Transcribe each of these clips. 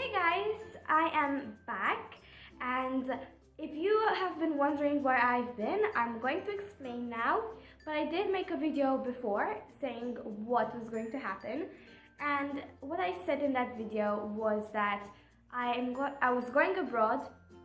Hey guys, I am back, and if you have been wondering where I've been, I'm going to explain now. But I did make a video before saying what was going to happen, and what I said in that video was that I was going abroad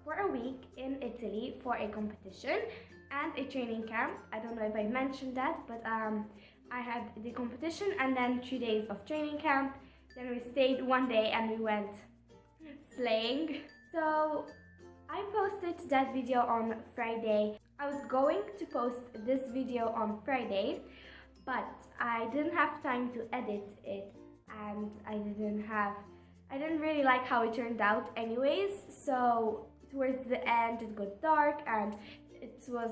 for a week in Italy for a competition and a training camp. I don't know if I mentioned that, but I had the competition and then 3 days of training camp. Then we stayed one day and we went slaying. So I posted that video on Friday. I was going to post this video on Friday, but I didn't have time to edit it, and I didn't really like how it turned out anyways. So towards the end it got dark and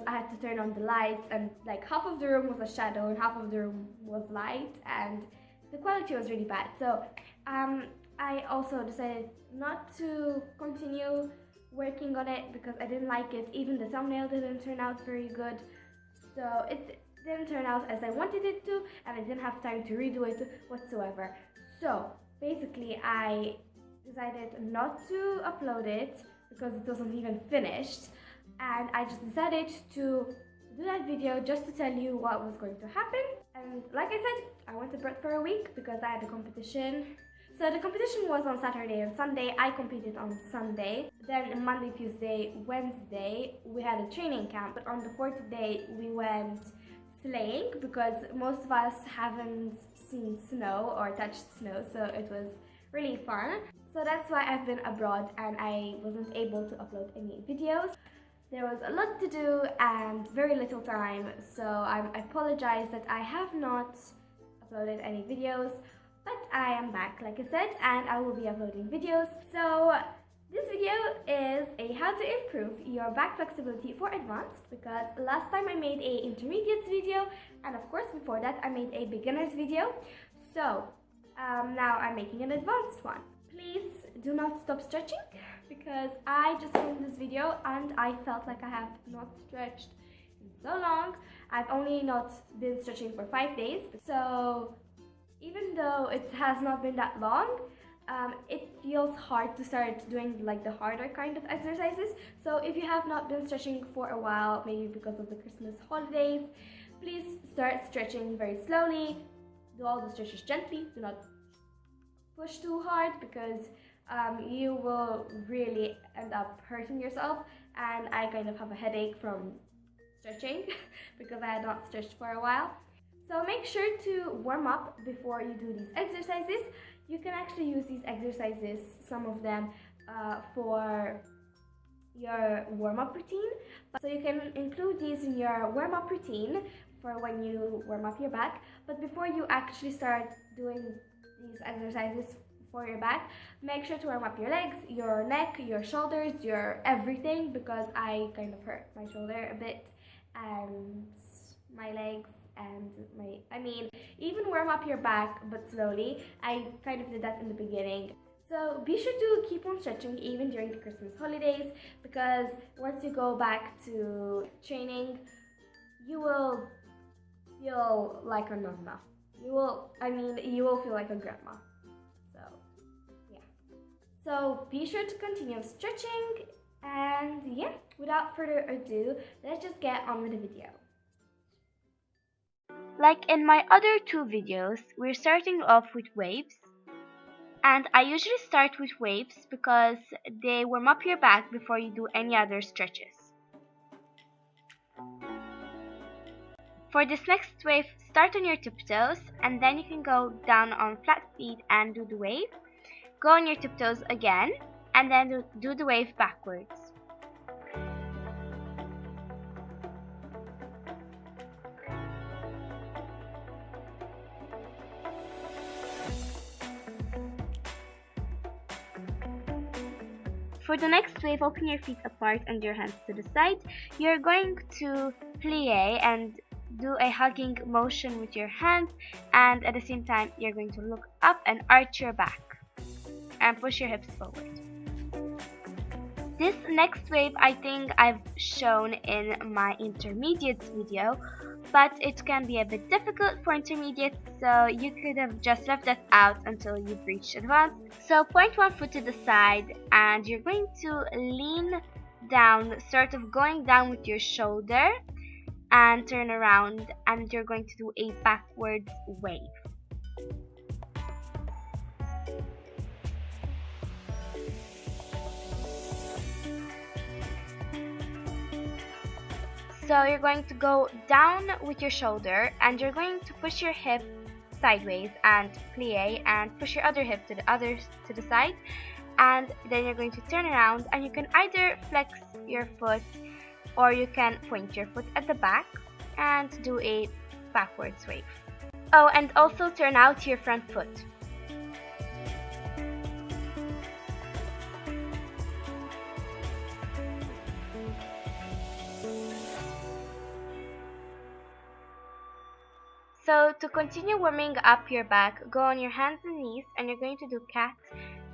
I had to turn on the lights, and like half of the room was a shadow and half of the room was light, and the quality was really bad. So I also decided not to continue working on it because I didn't like it. Even the thumbnail didn't turn out very good, so it didn't turn out as I wanted it to, and I didn't have time to redo it whatsoever. So basically I decided not to upload it because it wasn't even finished, and I just decided to do that video just to tell you what was going to happen. And like I said, I went abroad for a week because I had a competition. So the competition was on Saturday and Sunday. I competed on Sunday. Then Monday, Tuesday, Wednesday, we had a training camp. But on the fourth day, we went sleighing because most of us haven't seen snow or touched snow. So it was really fun. So that's why I've been abroad and I wasn't able to upload any videos. There was a lot to do and very little time, so I apologize that I have not uploaded any videos, but I am back, like I said, and I will be uploading videos. So this video is a how to improve your back flexibility for advanced, because last time I made a intermediate video, and of course before that I made a beginner's video. So now I'm making an advanced one. Please do not stop stretching, because I just filmed this video and I felt like I have not stretched in so long. I've only not been stretching for 5 days, so even though it has not been that long, it feels hard to start doing like the harder kind of exercises. So if you have not been stretching for a while, maybe because of the Christmas holidays, please start stretching very slowly. Do all the stretches gently, do not push too hard, because you will really end up hurting yourself, and I kind of have a headache from stretching because I had not stretched for a while. So make sure to warm up before you do these exercises. You can actually use these exercises, some of them, for your warm-up routine. So you can include these in your warm-up routine for when you warm up your back. But before you actually start doing these exercises for your back, make sure to warm up your legs, your neck, your shoulders, your everything, because I kind of hurt my shoulder a bit and my legs and even warm up your back, but slowly. I kind of did that in the beginning. So be sure to keep on stretching even during the Christmas holidays, because once you go back to training, you will feel like a nonna. You will feel like a grandma. So be sure to continue stretching, and yeah, without further ado, let's just get on with the video. Like in my other two videos, we're starting off with waves, and I usually start with waves because they warm up your back before you do any other stretches. For this next wave, start on your tiptoes, and then you can go down on flat feet and do the wave. Go on your tiptoes again, and then do the wave backwards. For the next wave, open your feet apart and your hands to the side. You're going to plie and do a hugging motion with your hands, and at the same time, you're going to look up and arch your back and push your hips forward. This next wave I think I've shown in my intermediates video, but it can be a bit difficult for intermediate, so you could have just left that out until you've reached advanced. So point one foot to the side and you're going to lean down, sort of going down with your shoulder, and turn around, and you're going to do a backwards wave. So you're going to go down with your shoulder and you're going to push your hip sideways and plie, and push your other hip to the side, and then you're going to turn around, and you can either flex your foot or you can point your foot at the back and do a backwards wave. Oh, and also turn out your front foot. So to continue warming up your back, go on your hands and knees and you're going to do cat,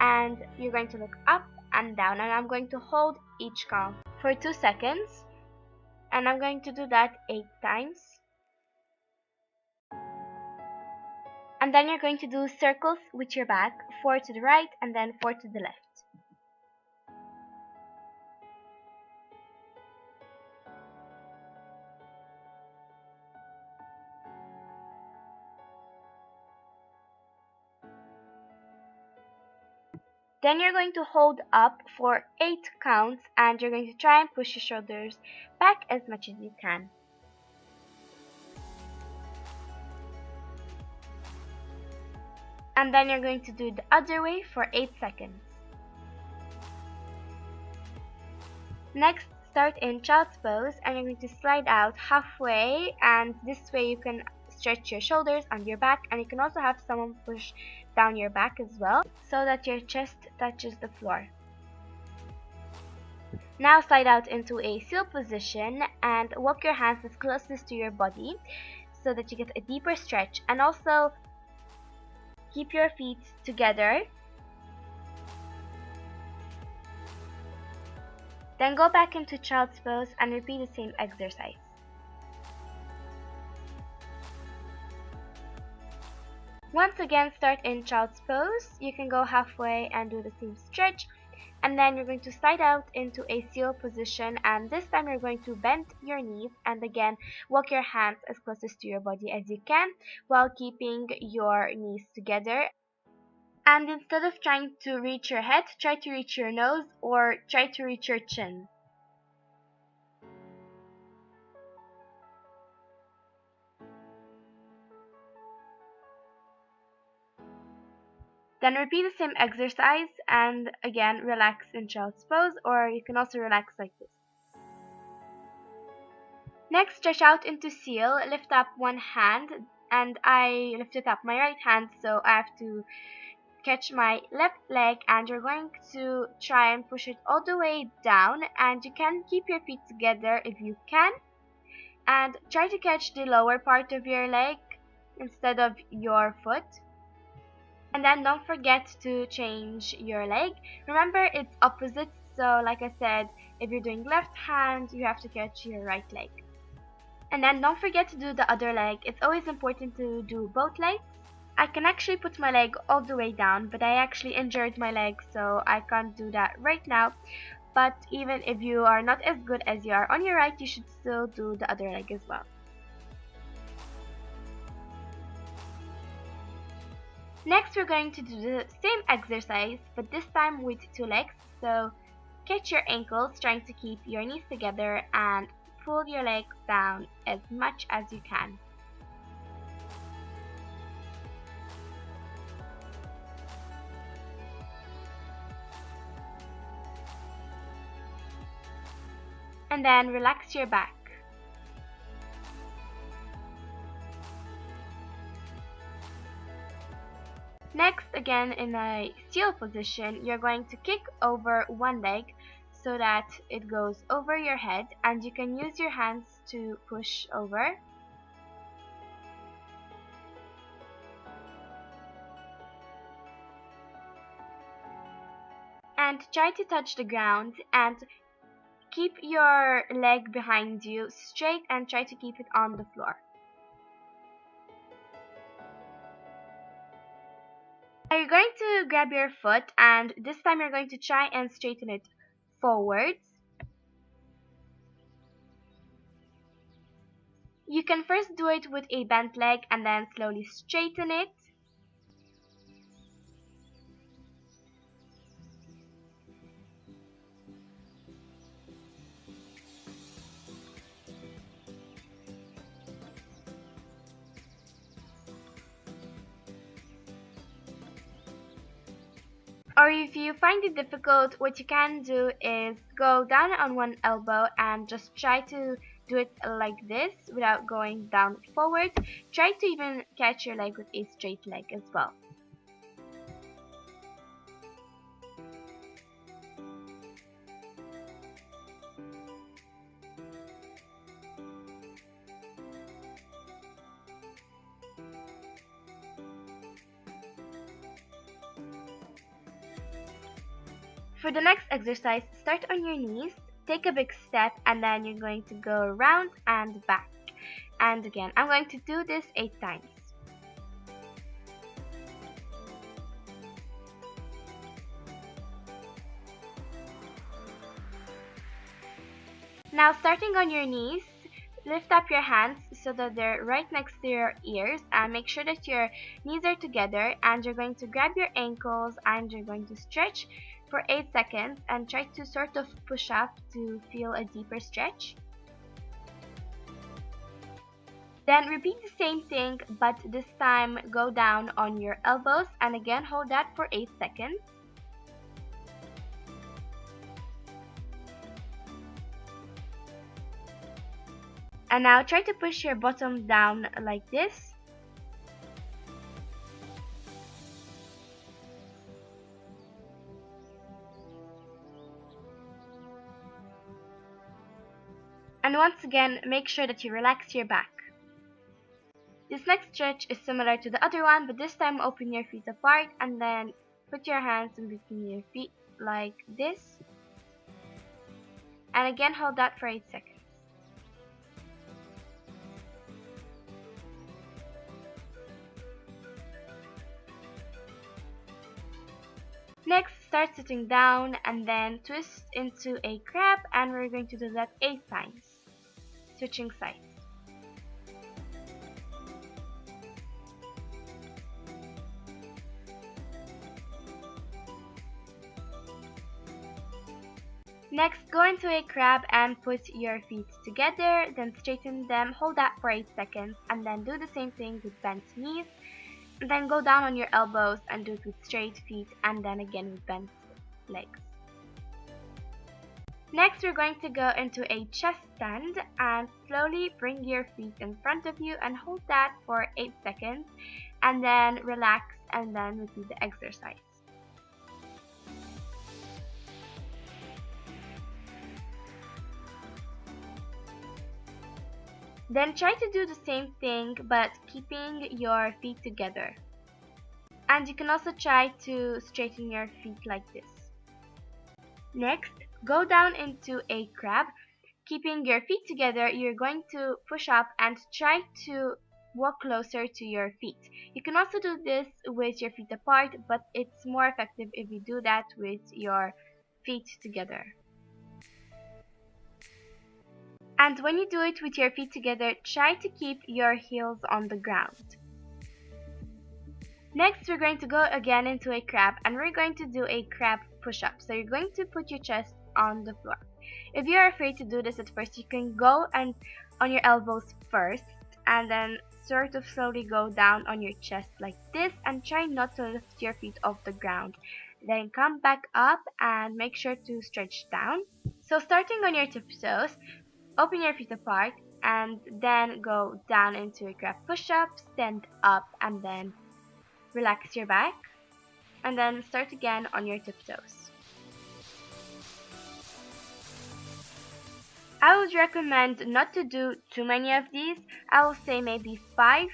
and you're going to look up and down, and I'm going to hold each count for 2 seconds, and I'm going to do that 8 times. And then you're going to do circles with your back, 4 to the right and then 4 to the left. Then you're going to hold up for 8 counts, and you're going to try and push your shoulders back as much as you can. And then you're going to do the other way for 8 seconds. Next, start in child's pose, and you're going to slide out halfway, and this way you can stretch your shoulders and your back, and you can also have someone push down your back as well, so that your chest touches the floor. Now slide out into a seal position and walk your hands as closest to your body so that you get a deeper stretch, and also keep your feet together. Then go back into child's pose and repeat the same exercise. Once again, start in child's pose. You can go halfway and do the same stretch, and then you're going to slide out into a seal position, and this time you're going to bend your knees and again walk your hands as closest to your body as you can while keeping your knees together. And instead of trying to reach your head, try to reach your nose or try to reach your chin. Then repeat the same exercise and again relax in child's pose, or you can also relax like this. Next, stretch out into seal, lift up one hand, and I lifted up my right hand, so I have to catch my left leg, and you're going to try and push it all the way down, and you can keep your feet together if you can, and try to catch the lower part of your leg instead of your foot. And then don't forget to change your leg. Remember, it's opposite, so like I said, if you're doing left hand, you have to catch your right leg. And then don't forget to do the other leg. It's always important to do both legs. I can actually put my leg all the way down, but I actually injured my leg, so I can't do that right now. But even if you are not as good as you are on your right, you should still do the other leg as well. Next, we're going to do the same exercise, but this time with 2 legs. So catch your ankles, trying to keep your knees together, and pull your legs down as much as you can. And then relax your back. Next, again in a seal position, you're going to kick over one leg so that it goes over your head, and you can use your hands to push over. And try to touch the ground and keep your leg behind you straight and try to keep it on the floor. Now you're going to grab your foot and this time you're going to try and straighten it forwards. You can first do it with a bent leg and then slowly straighten it. Or if you find it difficult, what you can do is go down on one elbow and just try to do it like this without going down forward. Try to even catch your leg with a straight leg as well. For the next exercise, start on your knees, take a big step, and then you're going to go around and back. And again, I'm going to do this 8 times. Now starting on your knees, lift up your hands so that they're right next to your ears and make sure that your knees are together, and you're going to grab your ankles and you're going to stretch for 8 seconds and try to sort of push up to feel a deeper stretch. Then repeat the same thing, but this time go down on your elbows and again hold that for 8 seconds. And now try to push your bottom down like this. And once again, make sure that you relax your back. This next stretch is similar to the other one, but this time open your feet apart and then put your hands in between your feet like this. And again, hold that for 8 seconds. Next, start sitting down and then twist into a crab, and we're going to do that 8 times, switching sides. Next, go into a crab and put your feet together, then straighten them, hold that for 8 seconds, and then do the same thing with bent knees. And then go down on your elbows and do it with straight feet, and then again with bent legs. Next, we're going to go into a chest stand and slowly bring your feet in front of you and hold that for 8 seconds, and then relax and then repeat the exercise. Then try to do the same thing but keeping your feet together. And you can also try to straighten your feet like this. Next, go down into a crab. Keeping your feet together, you're going to push up and try to walk closer to your feet. You can also do this with your feet apart, but it's more effective if you do that with your feet together. And when you do it with your feet together, try to keep your heels on the ground. Next, we're going to go again into a crab and we're going to do a crab push-up. So you're going to put your chest on the floor. If you're afraid to do this at first, you can go and on your elbows first and then sort of slowly go down on your chest like this and try not to lift your feet off the ground. Then come back up and make sure to stretch down. So starting on your tiptoes, open your feet apart and then go down into a crab push-up, stand up and then relax your back and then start again on your tiptoes. I would recommend not to do too many of these. I will say maybe 5.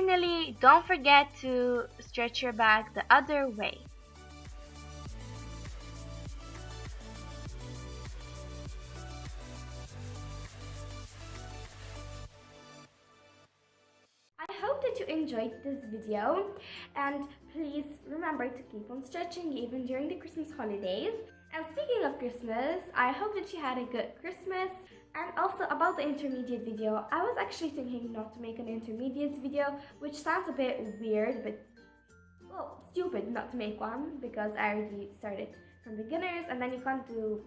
finally, don't forget to stretch your back the other way. I hope that you enjoyed this video, and please remember to keep on stretching even during the Christmas holidays. And speaking of Christmas, I hope that you had a good Christmas. And also about the intermediate video, I was actually thinking not to make an intermediate video, which sounds a bit weird, but well, stupid not to make one, because I already started from beginners and then you can't do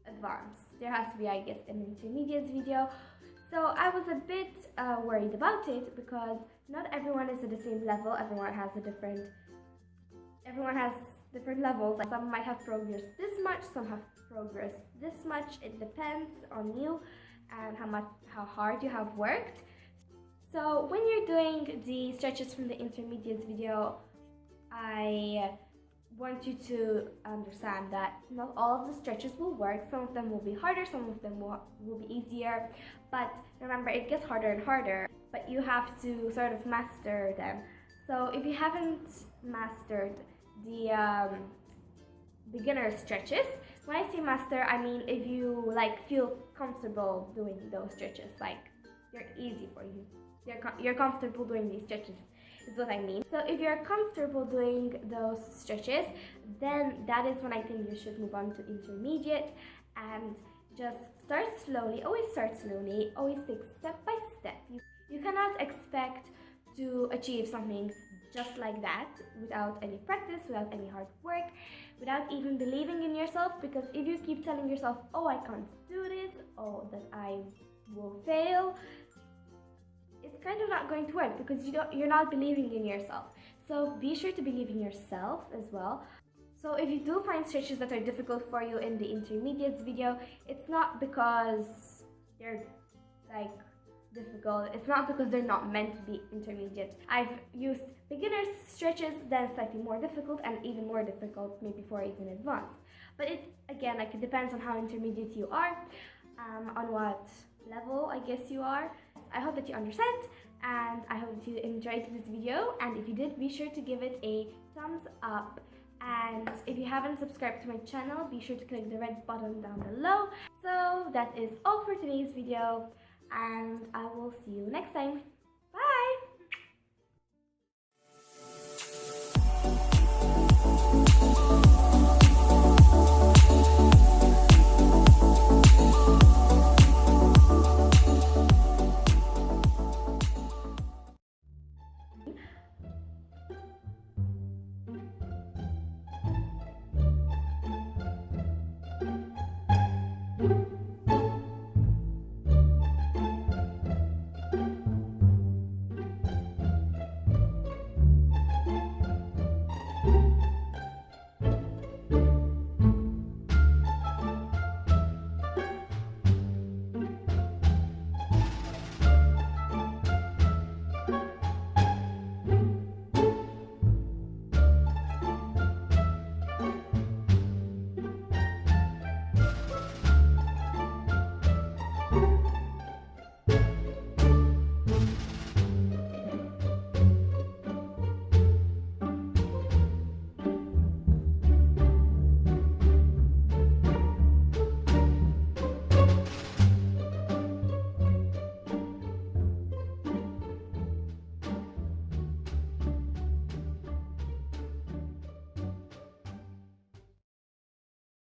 advanced. There has to be, I guess, an intermediate video. So I was a bit worried about it because not everyone is at the same level. Everyone has different levels. Like some might have progressed this much, some have progressed this much. It depends on you and how hard you have worked. So when you're doing the stretches from the intermediate video, I want you to understand that not all of the stretches will work. Some of them will be harder, some of them will be easier, but remember, it gets harder and harder, but you have to sort of master them. So if you haven't mastered the beginner stretches, when I say master, I mean if you feel comfortable doing those stretches, like they're easy for you, you're comfortable doing these stretches is what I mean. So if you're comfortable doing those stretches, then that is when I think you should move on to intermediate and just start slowly. Always start slowly, always take step by step. You cannot expect to achieve something just like that without any practice, without any hard work, without even believing in yourself, because if you keep telling yourself, oh, I can't do this, oh, that I will fail, it's kind of not going to work because you're not believing in yourself. So be sure to believe in yourself as well. So if you do find stretches that are difficult for you in the intermediates video, it's not because they're difficult, it's not because they're not meant to be intermediate. I've used beginner stretches, then slightly more difficult, and even more difficult maybe for even advanced. But it depends on how intermediate you are, on what level I guess you are. I hope that you understand, and I hope that you enjoyed this video, and if you did, be sure to give it a thumbs up. And if you haven't subscribed to my channel, be sure to click the red button down below. So that is all for today's video, and I will see you next time.